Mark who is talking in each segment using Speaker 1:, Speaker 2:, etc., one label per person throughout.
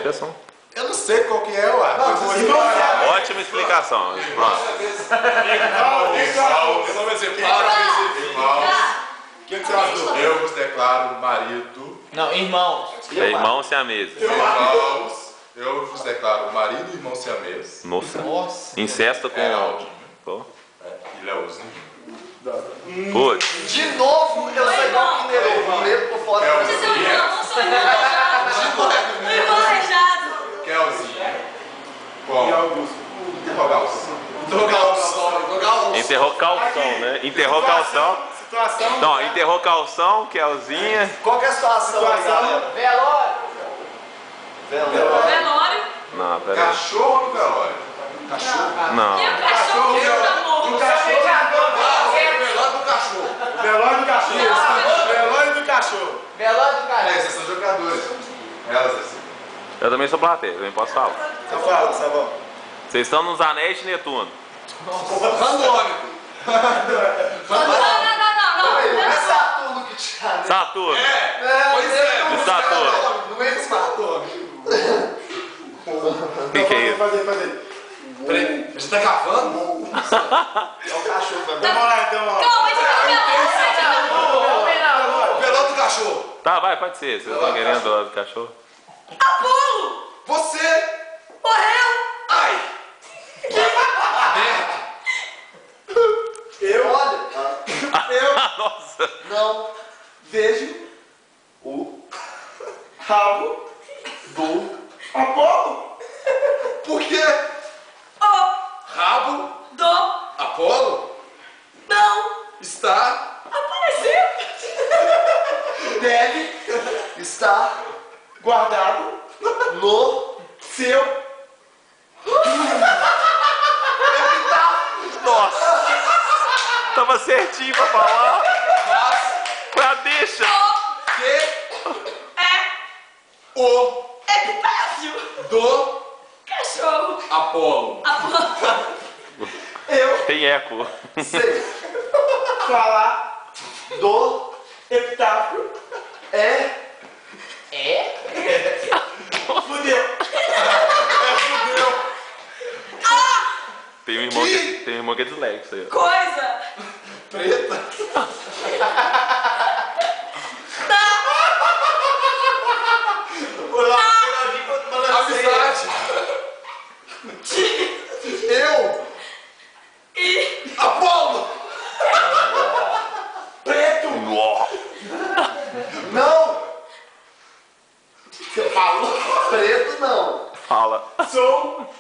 Speaker 1: Jefferson.
Speaker 2: Eu não sei qual que é, ué.
Speaker 1: Ótima explicação. Pronto.
Speaker 2: Quem que você acha? Eu vos declaro marido.
Speaker 3: Não, irmãos.
Speaker 1: Irmão siamês.
Speaker 2: Irmãos. Eu vos declaro marido e irmão siamês.
Speaker 1: Nossa.
Speaker 3: Nossa.
Speaker 1: Incesto com.
Speaker 2: É ótimo.
Speaker 1: Pô.
Speaker 2: E Leozinho.
Speaker 1: Putz.
Speaker 4: De novo, eu saí igual o Mineirão, preto por fora.
Speaker 2: É o
Speaker 5: Vocês são irmãos, não sou irmão arrejado. Meu irmão arrejado.
Speaker 2: Kelzinho. Com interrogação.
Speaker 1: Enterrou calção, né? Enterrou calção.
Speaker 6: Situação.
Speaker 1: Não, enterrou calção, Kelzinha.
Speaker 4: Qual que é a situação aí, galera?
Speaker 3: Velório.
Speaker 5: Velório.
Speaker 1: Não, pera aí.
Speaker 2: Cachorro no velório.
Speaker 1: Não.
Speaker 5: E o cachorro que está morto?
Speaker 2: Velório do cachorro.
Speaker 6: Velório do cachorro. Velório do cachorro.
Speaker 3: Velório do cara.
Speaker 2: Vocês são jogadores. Elas assim.
Speaker 1: Eu também sou plateia, também posso falar.
Speaker 6: Então fala, Savão.
Speaker 1: Vocês estão nos anéis de Netuno.
Speaker 2: Randômico.
Speaker 5: Não.
Speaker 4: Não é Saturno que tinha, né?
Speaker 1: Saturno.
Speaker 2: Pois é.
Speaker 1: De Saturno.
Speaker 4: Não é Saturno.
Speaker 1: O que é isso?
Speaker 6: Fazer.
Speaker 2: Peraí, a gente tá cavando?
Speaker 4: É o cachorro, vai.
Speaker 6: Vamos lá então, ó.
Speaker 5: Calma, a gente tá velório.
Speaker 2: Velório do cachorro.
Speaker 1: Tá, vai, pode ser. Vocês estão querendo do lado do cachorro?
Speaker 5: Apolo.
Speaker 2: Você.
Speaker 5: Morreu.
Speaker 2: Ai. Merda.
Speaker 4: Olha,
Speaker 1: Nossa.
Speaker 4: não vejo o rabo do Apolo.
Speaker 2: Por quê?
Speaker 5: Oh,
Speaker 2: Rabo.
Speaker 5: do.
Speaker 2: Apolo.
Speaker 5: Não.
Speaker 2: Está.
Speaker 5: Apareceu.
Speaker 4: Deve estar guardado no seu
Speaker 1: Nossa. Tava certinho pra falar. Foi a deixa.
Speaker 2: O
Speaker 5: Epitáfio.
Speaker 2: do
Speaker 5: Cachorro.
Speaker 2: Apolo.
Speaker 5: Apolo.
Speaker 4: eu
Speaker 1: Tem eco.
Speaker 4: sei falar do epitáfio. Fudeu.
Speaker 1: Tem um irmão que é dislexo aí.
Speaker 5: Coisa.
Speaker 2: Preta. Amizade. Eu.
Speaker 5: E.
Speaker 2: Apolo.
Speaker 4: Preto.
Speaker 1: Nossa.
Speaker 4: Não. Você falou preto, não.
Speaker 1: Fala.
Speaker 4: Sou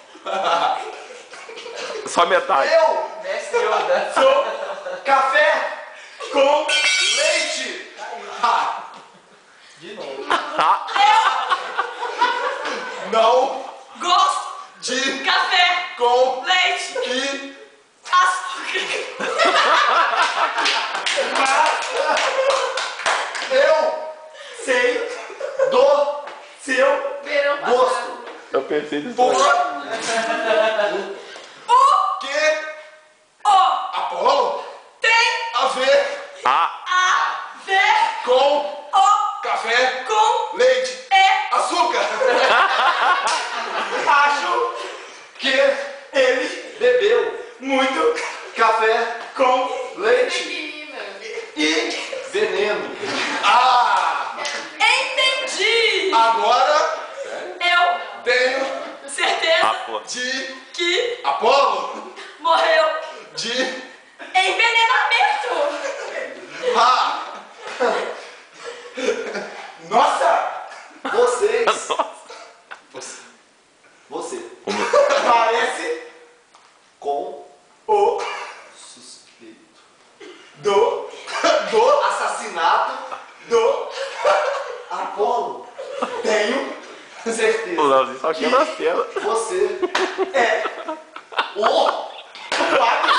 Speaker 1: Só metade.
Speaker 4: eu.
Speaker 3: Mestre Yoda.
Speaker 4: Sou café com leite.
Speaker 3: De novo.
Speaker 1: Ah,
Speaker 2: Não.
Speaker 5: Gosto.
Speaker 2: De.
Speaker 5: Café.
Speaker 2: Com.
Speaker 5: Leite.
Speaker 2: E.
Speaker 5: Açúcar.
Speaker 4: Eu sei do seu
Speaker 5: Verão
Speaker 4: gosto.
Speaker 1: eu pensei nisso.
Speaker 2: Por.
Speaker 5: O.
Speaker 2: Que.
Speaker 5: O.
Speaker 2: Apolo.
Speaker 5: Tem.
Speaker 2: A ver.
Speaker 1: Ah,
Speaker 5: A. Ver.
Speaker 2: Com.
Speaker 5: O.
Speaker 2: Café.
Speaker 5: Com.
Speaker 2: Leite.
Speaker 5: E.
Speaker 2: Açúcar.
Speaker 4: Acho que ele bebeu muito café com leite e veneno.
Speaker 2: Ah.
Speaker 5: Entendi.
Speaker 2: Agora.
Speaker 5: Eu
Speaker 2: Tenho.
Speaker 5: certeza
Speaker 1: pô.
Speaker 2: De.
Speaker 5: que
Speaker 2: Apolo.
Speaker 5: morreu
Speaker 2: De.
Speaker 5: envenenamento.
Speaker 2: Ah.
Speaker 4: Nossa! Vocês,
Speaker 1: Nossa.
Speaker 4: você parece com o suspeito do assassinato do Apolo. Tenho
Speaker 1: O
Speaker 4: certeza.
Speaker 1: Leozinho só tinha na tela.
Speaker 4: Você é o culpado.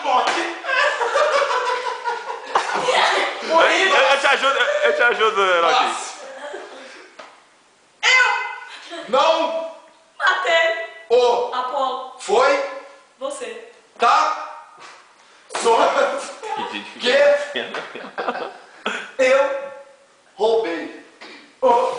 Speaker 4: Morte.
Speaker 1: Eu te ajudo, Herodinho.
Speaker 2: Não.
Speaker 5: Matei
Speaker 2: O.
Speaker 5: Apolo.
Speaker 2: Foi.
Speaker 5: Você.
Speaker 2: Tá.
Speaker 4: Só
Speaker 1: Que
Speaker 4: que eu roubei o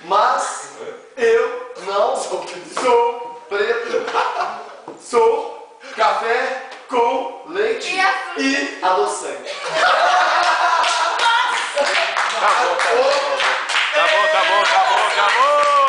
Speaker 4: Mas eu não sou preto. Sou café com leite
Speaker 5: E açúcar.
Speaker 4: e adoçante.
Speaker 1: Acabou.